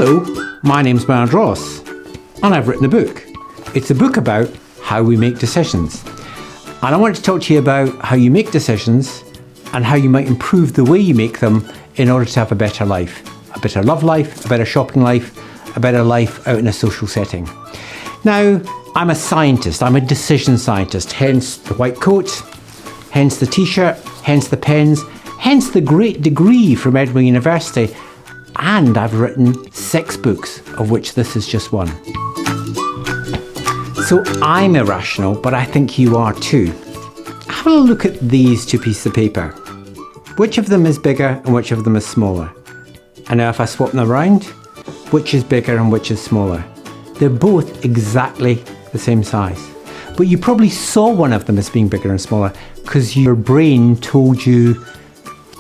Hello, my name's Bernard Ross, and I've written a book. It's a book about how we make decisions. And I wanted to talk to you about how you make decisions and how you might improve the way you make them in order to have a better life. A better love life, a better shopping life, a better life out in a social setting. Now, I'm a scientist, I'm a decision scientist, hence the white coat, hence the t-shirt, hence the pens, hence the great degree from Edinburgh University, and I've written 6 books, of which this is just one. So I'm irrational, but I think you are too. Have a look at these 2 pieces of paper. Which of them is bigger and which of them is smaller? And now if I swap them around, which is bigger and which is smaller? They're both exactly the same size. But you probably saw one of them as being bigger and smaller because your brain told you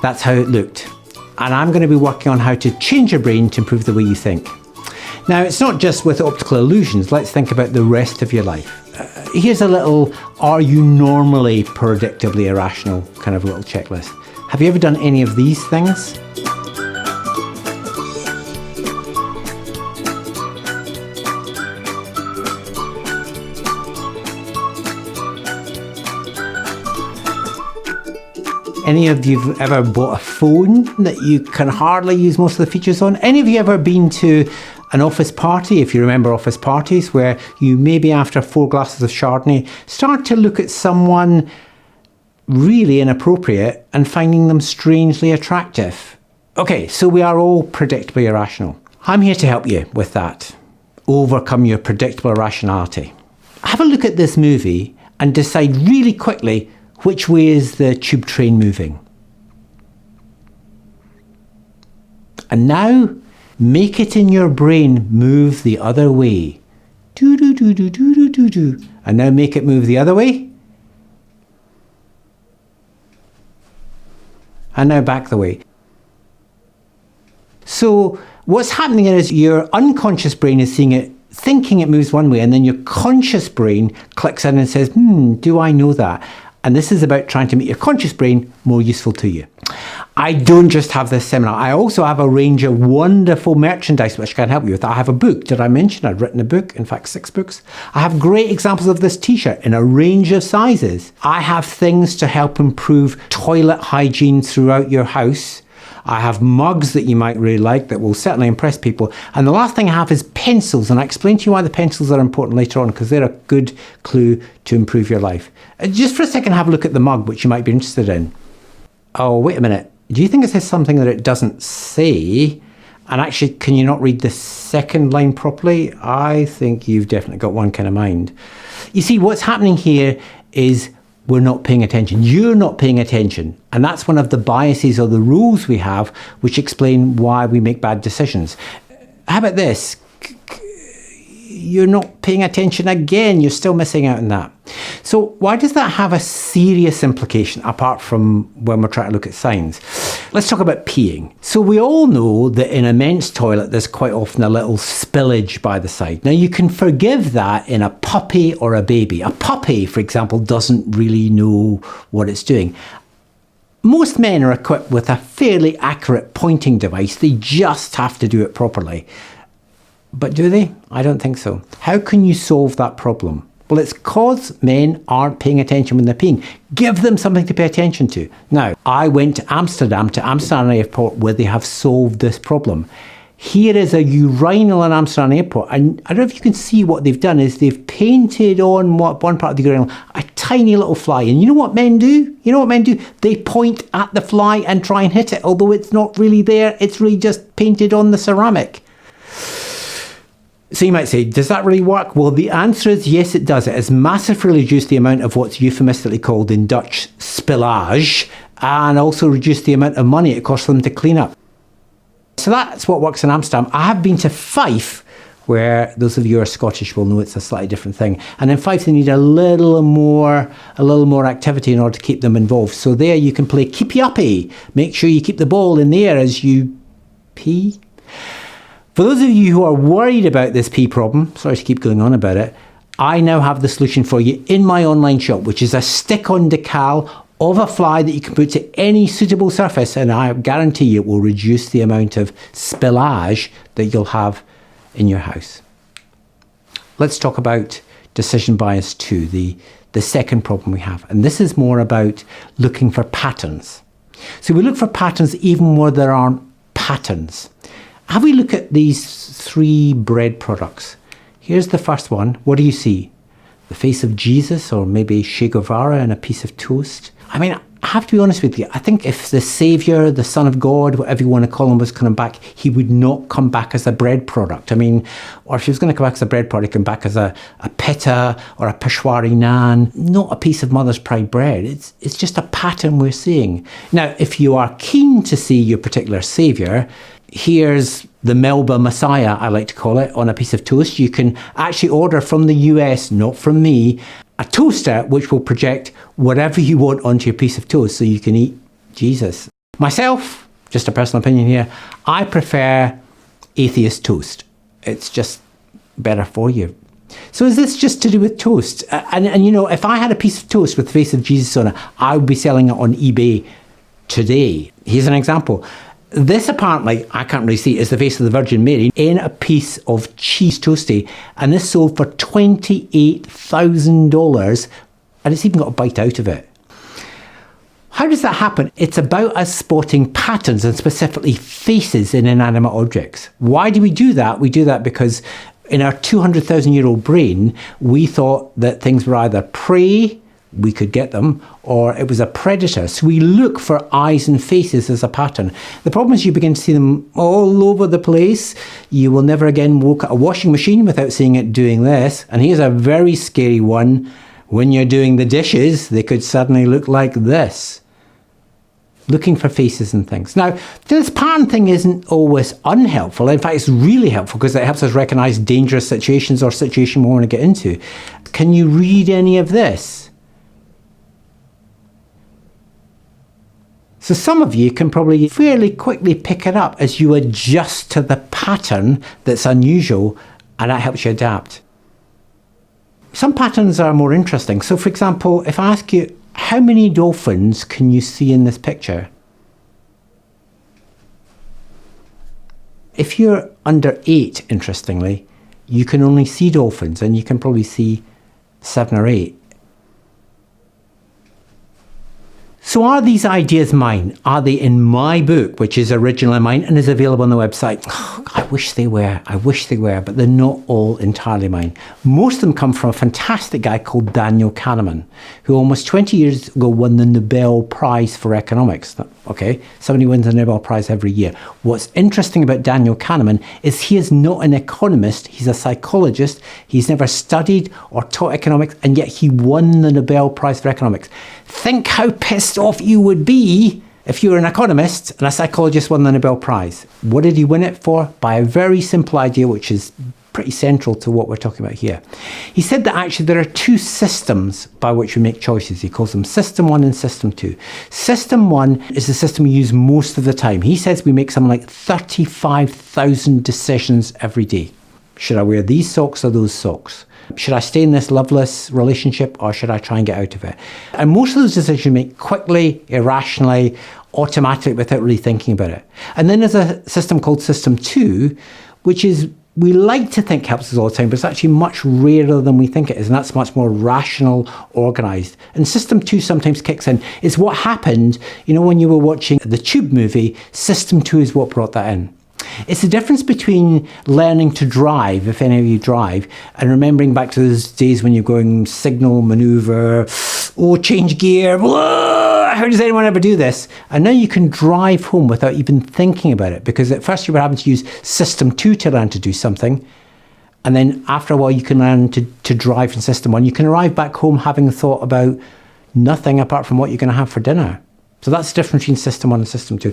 that's how it looked. And I'm going to be working on how to change your brain to improve the way you think. Now, it's not just with optical illusions. Let's think about the rest of your life. Here's a little, are you normally predictably irrational kind of little checklist. Have you ever done any of these things? Any of you ever bought a phone that you can hardly use most of the features on? Any of you ever been to an office party, if you remember office parties, where you maybe after 4 glasses of Chardonnay start to look at someone really inappropriate and finding them strangely attractive? Okay, so we are all predictably irrational. I'm here to help you with that. Overcome your predictable irrationality. Have a look at this movie and decide really quickly which way is the tube train moving. And now, make it in your brain move the other way. Do do do do do do do do. And now make it move the other way. And now back the way. So what's happening is your unconscious brain is seeing it, thinking it moves one way, and then your conscious brain clicks in and says, do I know that? And this is about trying to make your conscious brain more useful to you. I don't just have this seminar. I also have a range of wonderful merchandise which can help you with that. I have a book. Did I mention I've written a book? In fact, 6 books. I have great examples of this t-shirt in a range of sizes. I have things to help improve toilet hygiene throughout your house. I have mugs that you might really like that will certainly impress people. And the last thing I have is pencils. And I explain to you why the pencils are important later on because they're a good clue to improve your life. Just for a second, have a look at the mug, which you might be interested in. Oh, wait a minute. Do you think it says something that it doesn't say? And actually, can you not read the second line properly? I think you've definitely got one kind of mind. You see, what's happening here is we're not paying attention. You're not paying attention. And that's one of the biases or the rules we have which explain why we make bad decisions. How about this? You're not paying attention again. You're still missing out on that. So why does that have a serious implication apart from when we're trying to look at signs? Let's talk about peeing. So we all know that in a men's toilet, there's quite often a little spillage by the side. Now you can forgive that in a puppy or a baby. A puppy, for example, doesn't really know what it's doing. Most men are equipped with a fairly accurate pointing device. They just have to do it properly. But do they? I don't think so. How can you solve that problem? Well, it's because men aren't paying attention when they're peeing. Give them something to pay attention to. Now, I went to Amsterdam Airport, where they have solved this problem. Here is a urinal in Amsterdam Airport, and I don't know if you can see what they've done is they've painted on one part of the urinal a tiny little fly. And you know what men do? They point at the fly and try and hit it, although it's not really there. It's really just painted on the ceramic. So you might say, does that really work? Well, the answer is yes, it does. It has massively reduced the amount of what's euphemistically called in Dutch spillage, and also reduced the amount of money it costs them to clean up. So that's what works in Amsterdam. I have been to Fife, where those of you who are Scottish will know it's a slightly different thing. And in Fife, they need a little more activity in order to keep them involved. So there you can play keepy uppy. Make sure you keep the ball in the air as you pee. For those of you who are worried about this pee problem, sorry to keep going on about it, I now have the solution for you in my online shop, which is a stick-on decal of a fly that you can put to any suitable surface, and I guarantee you it will reduce the amount of spillage that you'll have in your house. Let's talk about decision bias 2, the second problem we have. And this is more about looking for patterns. So we look for patterns even where there aren't patterns. Have we look at these 3 bread products? Here's the first one. What do you see? The face of Jesus, or maybe Che Guevara and a piece of toast? I mean, I have to be honest with you. I think if the Saviour, the Son of God, whatever you want to call him, was coming back, he would not come back as a bread product. I mean, or if he was going to come back as a bread product, come back as a pita or a Peshwari naan, not a piece of Mother's Pride bread. It's just a pattern we're seeing. Now, if you are keen to see your particular Saviour, here's the Melba Messiah, I like to call it, on a piece of toast. You can actually order from the US, not from me, a toaster which will project whatever you want onto your piece of toast so you can eat Jesus. Myself, just a personal opinion here, I prefer atheist toast. It's just better for you. So is this just to do with toast? And you know, if I had a piece of toast with the face of Jesus on it, I would be selling it on eBay today. Here's an example. This apparently, I can't really see, is the face of the Virgin Mary in a piece of cheese toasty. And this sold for $28,000 and it's even got a bite out of it. How does that happen? It's about us spotting patterns and specifically faces in inanimate objects. Why do we do that? We do that because in our 200,000-year-old brain, we thought that things were either prey, we could get them, or it was a predator. So we look for eyes and faces as a pattern. The problem is you begin to see them all over the place. You will never again look at a washing machine without seeing it doing this. And here's a very scary one. When you're doing the dishes, they could suddenly look like this. Looking for faces and things. Now, this pattern thing isn't always unhelpful. In fact, it's really helpful because it helps us recognize dangerous situations or situations we want to get into. Can you read any of this? So some of you can probably fairly quickly pick it up as you adjust to the pattern that's unusual, and that helps you adapt. Some patterns are more interesting. So for example, if I ask you, how many dolphins can you see in this picture? If you're under 8, interestingly, you can only see dolphins, and you can probably see 7 or 8. So are these ideas mine? Are they in my book, which is Originally Mine and is available on the website? Oh, I wish they were, but they're not all entirely mine. Most of them come from a fantastic guy called Daniel Kahneman, who almost 20 years ago won the Nobel Prize for Economics. Okay, somebody wins a Nobel Prize every year. What's interesting about Daniel Kahneman is he is not an economist, he's a psychologist. He's never studied or taught economics, and yet he won the Nobel Prize for Economics. Think how pissed off you would be if you were an economist and a psychologist won the Nobel Prize. What did he win it for? By a very simple idea, which is pretty central to what we're talking about here. He said that actually there are 2 systems by which we make choices. He calls them System 1 and System 2. System 1 is the system we use most of the time. He says we make something like 35,000 decisions every day. Should I wear these socks or those socks? Should I stay in this loveless relationship or should I try and get out of it? And most of those decisions you make quickly, irrationally, automatically, without really thinking about it. And then there's a system called System 2, which is, we like to think helps us all the time, but it's actually much rarer than we think it is. And that's much more rational, organized. And System 2 sometimes kicks in. It's what happened, you know, when you were watching the Tube movie, System 2 is what brought that in. It's the difference between learning to drive, if any of you drive, and remembering back to those days when you're going signal, maneuver, change gear, how does anyone ever do this? And now you can drive home without even thinking about it, because at first you were having to use System 2 to learn to do something, and then after a while you can learn to drive from System 1. You can arrive back home having thought about nothing apart from what you're going to have for dinner. So that's the difference between System 1 and System 2.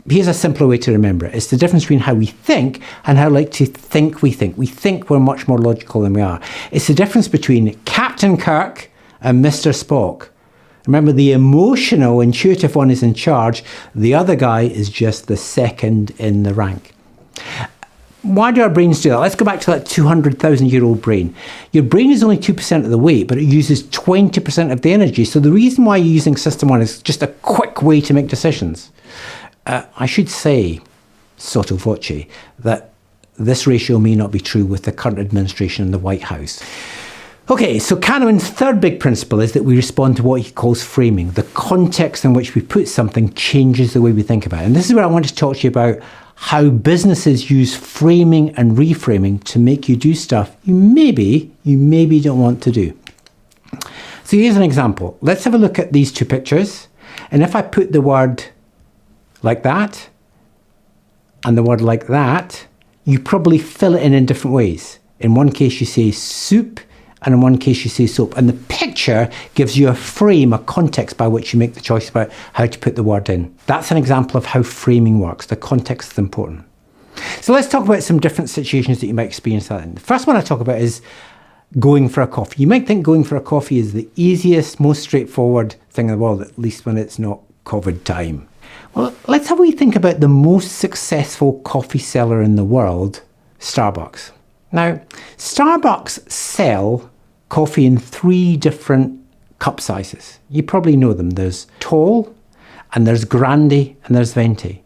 Here's a simpler way to remember it. It's the difference between how we think and how like to think we think. We think we're much more logical than we are. It's the difference between Captain Kirk and Mr. Spock. Remember, the emotional, intuitive one is in charge. The other guy is just the second in the rank. Why do our brains do that? Let's go back to that 200,000-year-old brain. Your brain is only 2% of the weight, but it uses 20% of the energy. So the reason why you're using System 1 is just a quick way to make decisions. I should say, sotto voce, that this ratio may not be true with the current administration in the White House. Okay, so Kahneman's third big principle is that we respond to what he calls framing. The context in which we put something changes the way we think about it. And this is where I want to talk to you about how businesses use framing and reframing to make you do stuff you maybe don't want to do. So here's an example. Let's have a look at these two pictures. And if I put the word like that and the word like that, you probably fill it in different ways. In one case you say soup, and in one case you say soap. And the picture gives you a frame, a context by which you make the choice about how to put the word in. That's an example of how framing works. The context is important. So let's talk about some different situations that you might experience that in. The first one I talk about is going for a coffee. You might think going for a coffee is the easiest, most straightforward thing in the world, at least when it's not COVID time. Well, let's have a wee think about the most successful coffee seller in the world, Starbucks. Now, Starbucks sell coffee in 3 different cup sizes. You probably know them. There's tall, and there's grande, and there's venti.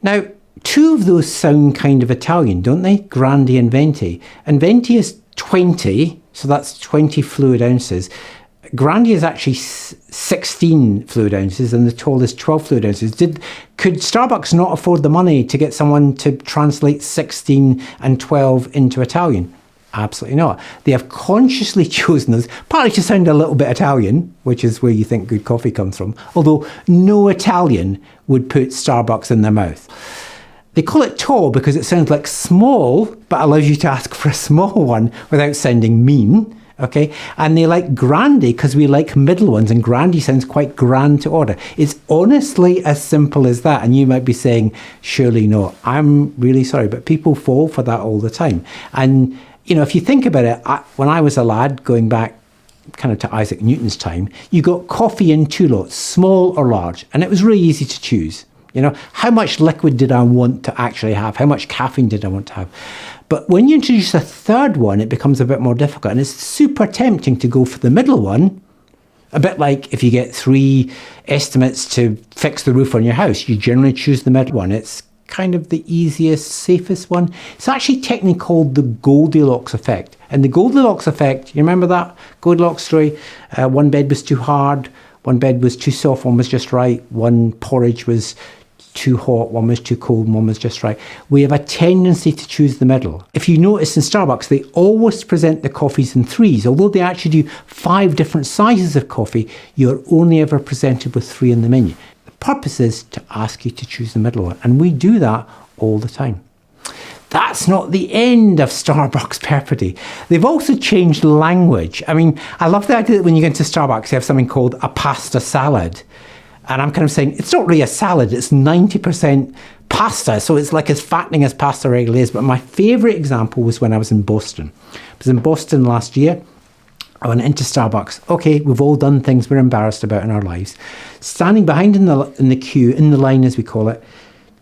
Now, 2 of those sound kind of Italian, don't they? Grande and venti. And venti is 20, so that's 20 fluid ounces. Grande is actually 16 fluid ounces, and the tall is 12 fluid ounces. Could Starbucks not afford the money to get someone to translate 16 and 12 into Italian? Absolutely not. They have consciously chosen those, partly to sound a little bit Italian, which is where you think good coffee comes from, although no Italian would put Starbucks in their mouth. They call it tall because it sounds like small, but allows you to ask for a small one without sounding mean. Okay, and they like grande because we like middle ones, and grande sounds quite grand to order. It's honestly as simple as that, and you might be saying, surely not. I'm really sorry, but people fall for that all the time. And, you know, if you think about it, when I was a lad, going back kind of to Isaac Newton's time, you got coffee in 2 lots, small or large, and it was really easy to choose. You know, how much liquid did I want to actually have? How much caffeine did I want to have? But when you introduce a third one, it becomes a bit more difficult. And it's super tempting to go for the middle one. A bit like if you get 3 estimates to fix the roof on your house, you generally choose the middle one. It's kind of the easiest, safest one. It's actually technically called the Goldilocks effect. And the Goldilocks effect, you remember that Goldilocks story? One bed was too hard, one bed was too soft, one was just right, one porridge was too hot, one was too cold, one was just right. We have a tendency to choose the middle. If you notice in Starbucks, they always present the coffees in 3s. Although they actually do 5 different sizes of coffee, you're only ever presented with 3 in the menu. The purpose is to ask you to choose the middle one, and we do that all the time. That's not the end of Starbucks perpetuity. They've also changed language. I mean, I love the idea that when you go into Starbucks, you have something called a pasta salad. And I'm kind of saying, it's not really a salad, it's 90% pasta, so it's like as fattening as pasta regularly is. But my favourite example was when I was in Boston. I was in Boston last year. I went into Starbucks. Okay, we've all done things we're embarrassed about in our lives. Standing behind in the queue, in the line as we call it,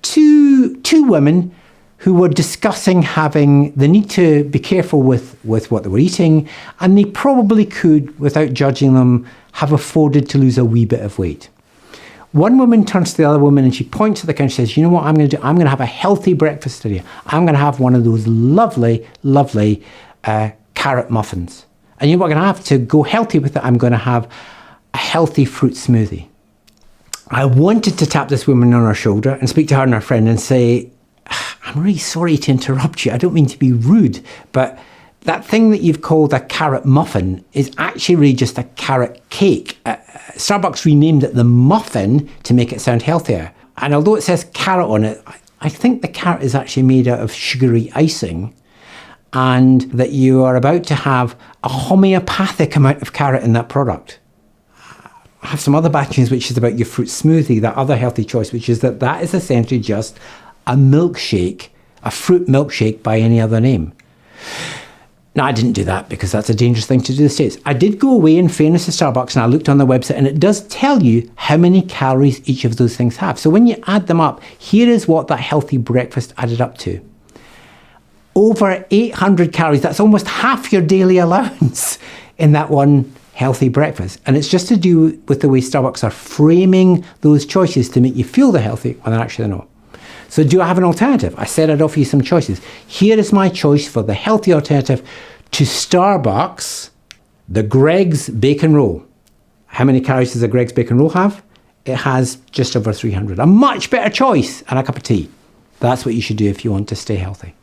two women who were discussing having the need to be careful with what they were eating, and they probably could, without judging them, have afforded to lose a wee bit of weight. One woman turns to the other woman and she points at the counter and says, you know what I'm going to do? I'm going to have a healthy breakfast today. I'm going to have one of those lovely, lovely carrot muffins. And you know what I'm going to have to go healthy with it? I'm going to have a healthy fruit smoothie. I wanted to tap this woman on her shoulder and speak to her and her friend and say, I'm really sorry to interrupt you. I don't mean to be rude, but that thing that you've called a carrot muffin is actually really just a carrot cake. Starbucks renamed it the muffin to make it sound healthier. And although it says carrot on it, I think the carrot is actually made out of sugary icing, and that you are about to have a homeopathic amount of carrot in that product. I have some other bad news, which is about your fruit smoothie, that other healthy choice, which is that is essentially just a milkshake, a fruit milkshake by any other name. Now, I didn't do that because that's a dangerous thing to do in the States. I did go away, in fairness to Starbucks, and I looked on their website, and it does tell you how many calories each of those things have. So when you add them up, here is what that healthy breakfast added up to. Over 800 calories. That's almost half your daily allowance in that one healthy breakfast. And it's just to do with the way Starbucks are framing those choices to make you feel they're healthy when they're actually not. So do I have an alternative? I said I'd offer you some choices. Here is my choice for the healthy alternative to Starbucks, the Greggs Bacon Roll. How many calories does a Greggs Bacon Roll have? It has just over 300. A much better choice and a cup of tea. That's what you should do if you want to stay healthy.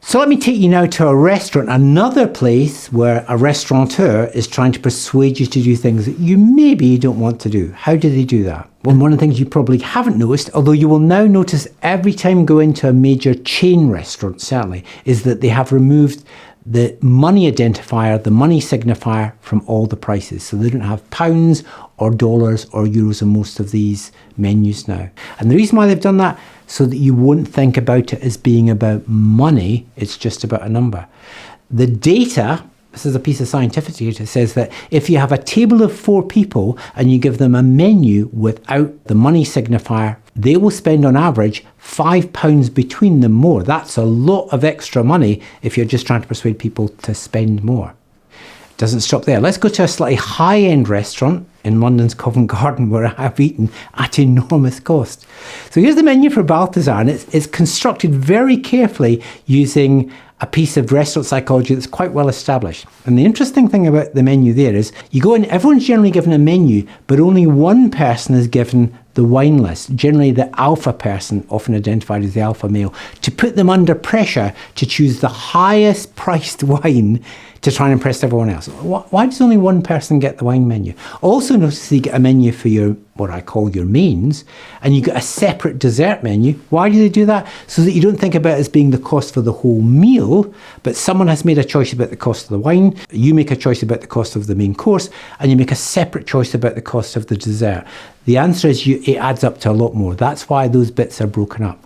So let me take you now to a restaurant, another place where a restaurateur is trying to persuade you to do things that you maybe don't want to do. How do they do that? Well, one of the things you probably haven't noticed, although you will now notice every time you go into a major chain restaurant, certainly, is that they have removed the money identifier, the money signifier from all the prices. So they don't have pounds or dollars or euros in most of these menus now. And the reason why they've done that, so that you won't think about it as being about money, it's just about a number. The data, this is a piece of scientific data, says that if you have a table of 4 people and you give them a menu without the money signifier, they will spend on average £5 between them more. That's a lot of extra money if you're just trying to persuade people to spend more. It doesn't stop there. Let's go to a slightly high-end restaurant in London's Covent Garden where I have eaten at enormous cost. So here's the menu for Balthazar, and it's constructed very carefully using a piece of restaurant psychology that's quite well established. And the interesting thing about the menu there is you go in, everyone's generally given a menu, but only one person is given the wine list, generally the alpha person, often identified as the alpha male, to put them under pressure to choose the highest priced wine to try and impress everyone else. Why does only one person get the wine menu? Also notice you get a menu for your, what I call your mains, and you get a separate dessert menu. Why do they do that? So that you don't think about it as being the cost for the whole meal, but someone has made a choice about the cost of the wine, you make a choice about the cost of the main course, and you make a separate choice about the cost of the dessert. The answer is it adds up to a lot more. That's why those bits are broken up.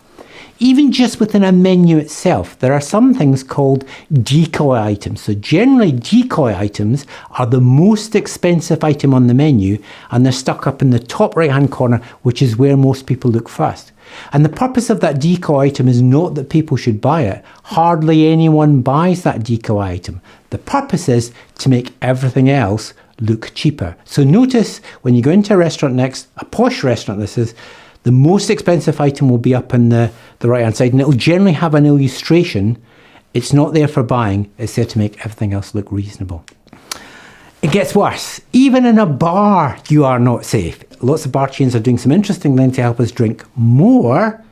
Even just within a menu itself, there are some things called decoy items. So generally decoy items are the most expensive item on the menu, and they're stuck up in the top right-hand corner, which is where most people look first. And the purpose of that decoy item is not that people should buy it. Hardly anyone buys that decoy item. The purpose is to make everything else look cheaper. So notice when you go into a restaurant next, a posh restaurant this is, the most expensive item will be up on the right-hand side, and it will generally have an illustration. It's not there for buying, it's there to make everything else look reasonable. It gets worse. Even in a bar, you are not safe. Lots of bar chains are doing some interesting things to help us drink more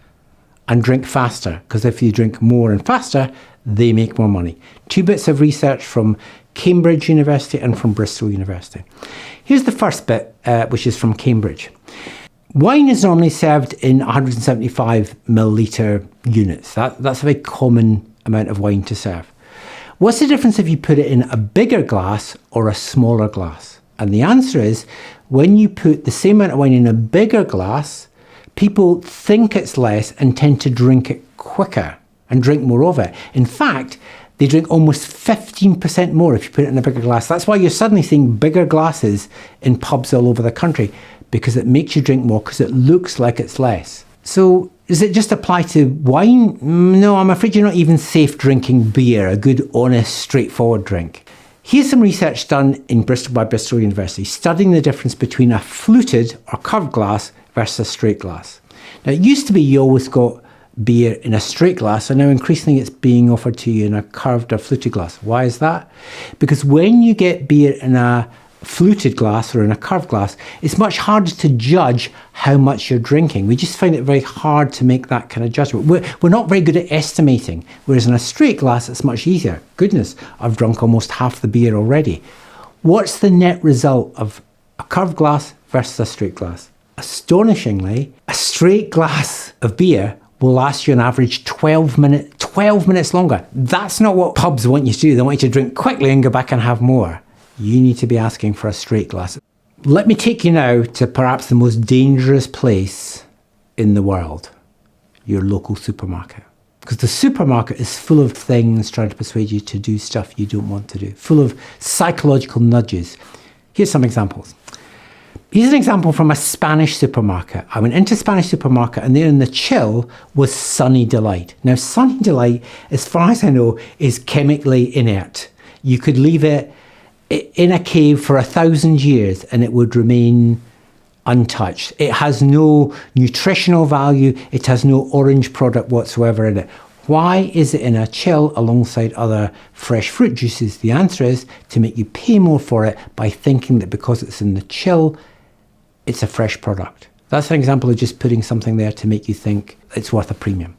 and drink faster, because if you drink more and faster, they make more money. 2 bits of research from Cambridge University and from Bristol University. Here's the first bit, which is from Cambridge. Wine is normally served in 175 milliliter units. That's a very common amount of wine to serve. What's the difference if you put it in a bigger glass or a smaller glass? And the answer is, when you put the same amount of wine in a bigger glass, people think it's less and tend to drink it quicker and drink more of it. In fact, they drink almost 15% more if you put it in a bigger glass. That's why you're suddenly seeing bigger glasses in pubs all over the country, because it makes you drink more, because it looks like it's less. So does it just apply to wine? No, I'm afraid you're not even safe drinking beer, a good, honest, straightforward drink. Here's some research done in Bristol by Bristol University, studying the difference between a fluted or curved glass versus a straight glass. Now, it used to be you always got beer in a straight glass, and now increasingly it's being offered to you in a curved or fluted glass. Why is that? Because when you get beer in a fluted glass or in a curved glass, it's much harder to judge how much you're drinking. We just find it very hard to make that kind of judgment. We're not very good at estimating, whereas in a straight glass it's much easier. Goodness, I've drunk almost half the beer already. What's the net result of a curved glass versus a straight glass? Astonishingly, a straight glass of beer will last you on average 12 minutes longer. That's not what pubs want you to do. They want you to drink quickly and go back and have more. You need to be asking for a straight glass. Let me take you now to perhaps the most dangerous place in the world, your local supermarket. Because the supermarket is full of things trying to persuade you to do stuff you don't want to do, full of psychological nudges. Here's some examples. Here's an example from a Spanish supermarket. I went into a Spanish supermarket and there in the chill was Sunny Delight. Now, Sunny Delight, as far as I know, is chemically inert. You could leave it in a cave for 1,000 years and it would remain untouched. It has no nutritional value. It has no orange product whatsoever in it. Why is it in a chill alongside other fresh fruit juices? The answer is to make you pay more for it by thinking that because it's in the chill, it's a fresh product. That's an example of just putting something there to make you think it's worth a premium.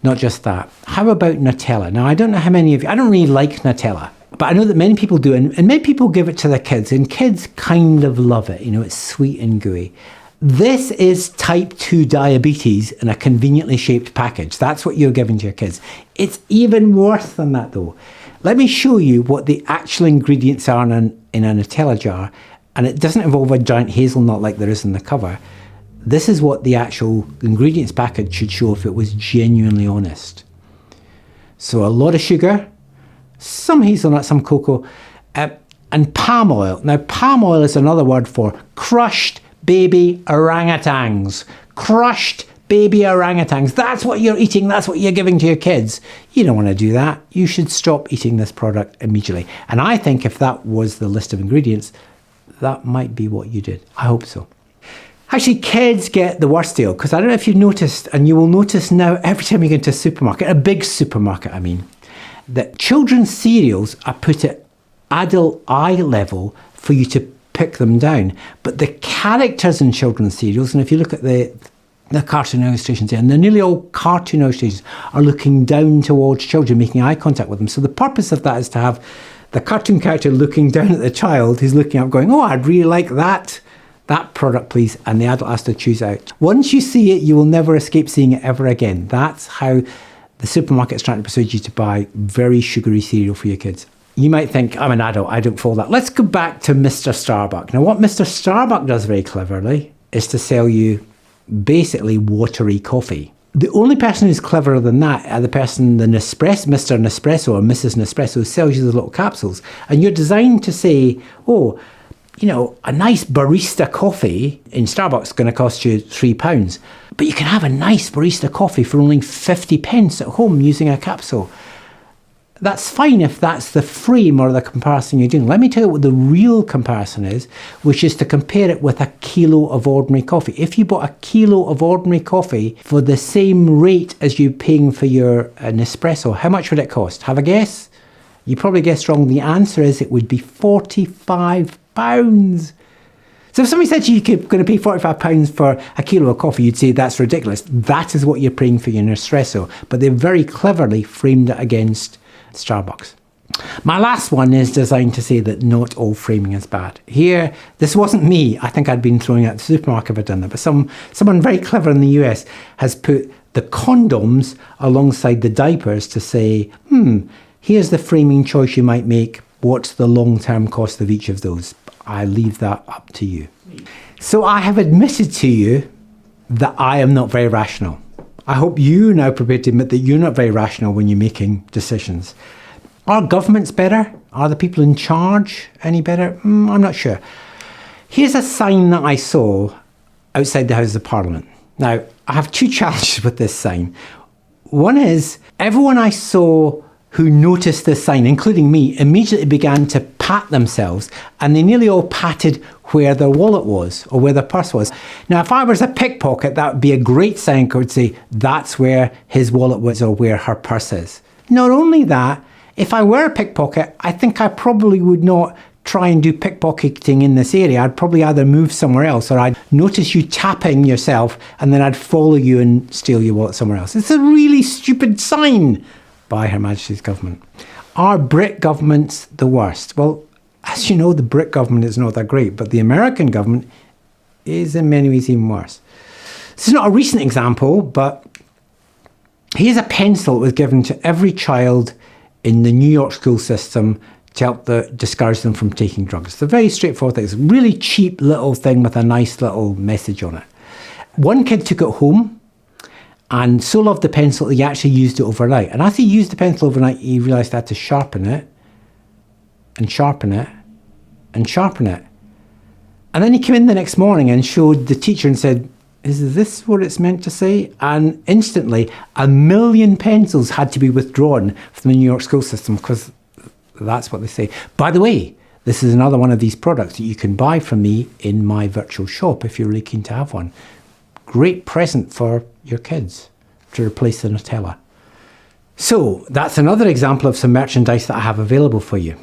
Not just that. How about Nutella? Now, I don't know how many of you, I don't really like Nutella, but I know that many people do, and many people give it to their kids, and kids kind of love it. You know, it's sweet and gooey. This is type 2 diabetes in a conveniently shaped package. That's what you're giving to your kids. It's even worse than that, though. Let me show you what the actual ingredients are in a Nutella jar, and it doesn't involve a giant hazelnut like there is in the cover. This is what the actual ingredients package should show if it was genuinely honest. So a lot of sugar, some hazelnut, some cocoa, and palm oil. Now, palm oil is another word for crushed baby orangutans. Crushed baby orangutans. That's what you're eating. That's what you're giving to your kids. You don't want to do that. You should stop eating this product immediately. And I think if that was the list of ingredients, that might be what you did. I hope so. Actually, kids get the worst deal, because I don't know if you've noticed, and you will notice now every time you go into a supermarket, a big supermarket I mean, that children's cereals are put at adult eye level for you to pick them down. But the characters in children's cereals, and if you look at the cartoon illustrations there, and they're nearly all cartoon illustrations, are looking down towards children, making eye contact with them. So the purpose of that is to have the cartoon character looking down at the child who's looking up going, oh, I'd really like that product, please. And the adult has to choose out. Once you see it, you will never escape seeing it ever again. That's how the supermarket's trying to persuade you to buy very sugary cereal for your kids. You might think, I'm an adult, I don't follow that. Let's go back to Mr. Starbuck. Now, what Mr. Starbuck does very cleverly is to sell you basically watery coffee. The only person who's cleverer than that are the person, the Mr. Nespresso or Mrs. Nespresso, sells you the little capsules. And you're designed to say, oh, you know, a nice barista coffee in Starbucks is going to cost you £3. But you can have a nice barista coffee for only 50 pence at home using a capsule. That's fine if that's the frame or the comparison you're doing. Let me tell you what the real comparison is, which is to compare it with a kilo of ordinary coffee. If you bought a kilo of ordinary coffee for the same rate as you're paying for your Nespresso, how much would it cost? Have a guess? You probably guessed wrong. The answer is it would be £45. So if somebody said to you you're going to pay £45 for a kilo of coffee, you'd say that's ridiculous. That is what you're paying for your Nespresso. But they very cleverly framed it against Starbucks. My last one is designed to say that not all framing is bad. Here, this wasn't me. I think I'd been throwing out the supermarket if I'd done that. But someone very clever in the US has put the condoms alongside the diapers to say, here's the framing choice you might make. What's the long-term cost of each of those? I leave that up to you. So I have admitted to you that I am not very rational. I hope you're now prepared to admit that you're not very rational when you're making decisions. Are governments better? Are the people in charge any better? I'm not sure. Here's a sign that I saw outside the Houses of Parliament. Now, I have two challenges with this sign. One is, everyone I saw who noticed this sign, including me, immediately began to pat themselves, and they nearly all patted where their wallet was or where their purse was. Now, if I was a pickpocket, that would be a great sign. I would say, that's where his wallet was or where her purse is. Not only that, if I were a pickpocket, I think I probably would not try and do pickpocketing in this area. I'd probably either move somewhere else, or I'd notice you tapping yourself and then I'd follow you and steal your wallet somewhere else. It's a really stupid sign by Her Majesty's government. Are Brit governments the worst? Well, as you know, the Brit government is not that great, but the American government is in many ways even worse. This is not a recent example, but here's a pencil that was given to every child in the New York school system to help discourage them from taking drugs. It's a very straightforward thing. It's a really cheap little thing with a nice little message on it. One kid took it home and so loved the pencil that he actually used it overnight. And as he used the pencil overnight, he realised he had to sharpen it and sharpen it and sharpen it. And then he came in the next morning and showed the teacher and said, is this what it's meant to say? And instantly, 1 million pencils had to be withdrawn from the New York school system because that's what they say. By the way, this is another one of these products that you can buy from me in my virtual shop if you're really keen to have one. Great present for your kids to replace the Nutella. So that's another example of some merchandise that I have available for you.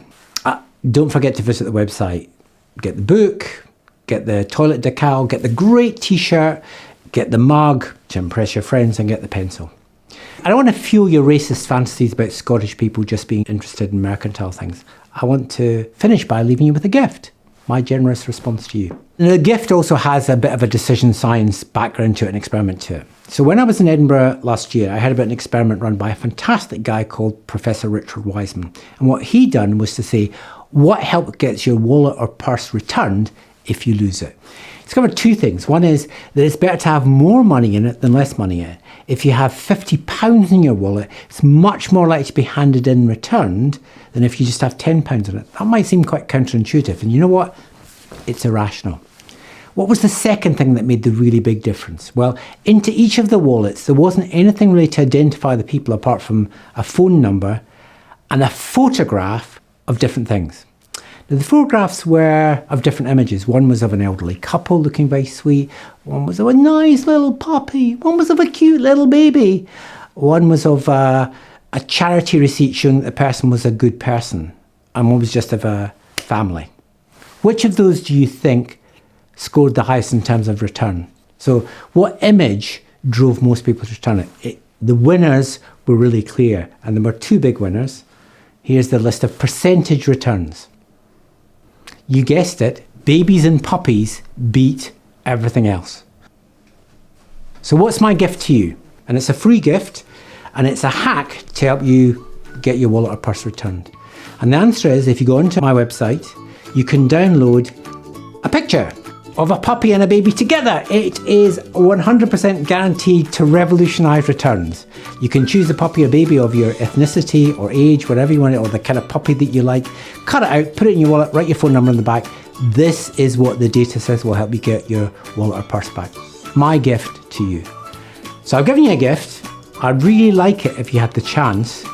Don't forget to visit the website. Get the book, get the toilet decal, get the great t-shirt, get the mug to impress your friends, and get the pencil. I don't want to fuel your racist fantasies about Scottish people just being interested in mercantile things. I want to finish by leaving you with a gift, my generous response to you. And the gift also has a bit of a decision science background to it, an experiment to it. So when I was in Edinburgh last year, I heard about an experiment run by a fantastic guy called Professor Richard Wiseman. And what he done was to say, what help gets your wallet or purse returned if you lose it? He discovered two things. One is that it's better to have more money in it than less money in it. If you have £50 in your wallet, it's much more likely to be handed in returned than if you just have £10 in it. That might seem quite counterintuitive. And you know what? It's irrational. What was the second thing that made the really big difference? Well, into each of the wallets, there wasn't anything really to identify the people apart from a phone number and a photograph of different things. Now, the photographs were of different images. One was of an elderly couple looking very sweet. One was of a nice little puppy. One was of a cute little baby. One was of a charity receipt showing that the person was a good person. And one was just of a family. Which of those do you think scored the highest in terms of return? So what image drove most people to return it? The winners were really clear. And there were two big winners. Here's the list of percentage returns. You guessed it, babies and puppies beat everything else. So what's my gift to you? And it's a free gift, and it's a hack to help you get your wallet or purse returned. And the answer is, if you go onto my website, you can download a picture of a puppy and a baby together. It is 100% guaranteed to revolutionize returns. You can choose a puppy or baby of your ethnicity or age, whatever you want it, or the kind of puppy that you like. Cut it out, put it in your wallet, write your phone number on the back. This is what the data says will help you get your wallet or purse back. My gift to you. So I've given you a gift. I'd really like it if you had the chance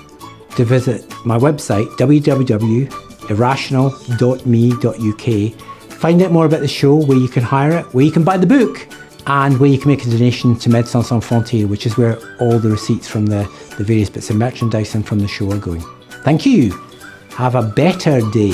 to visit my website, www.irrational.me.uk. Find out more about the show, where you can hire it, where you can buy the book, and where you can make a donation to Médecins Sans Frontières, which is where all the receipts from the various bits of merchandise and from the show are going. Thank you. Have a better day.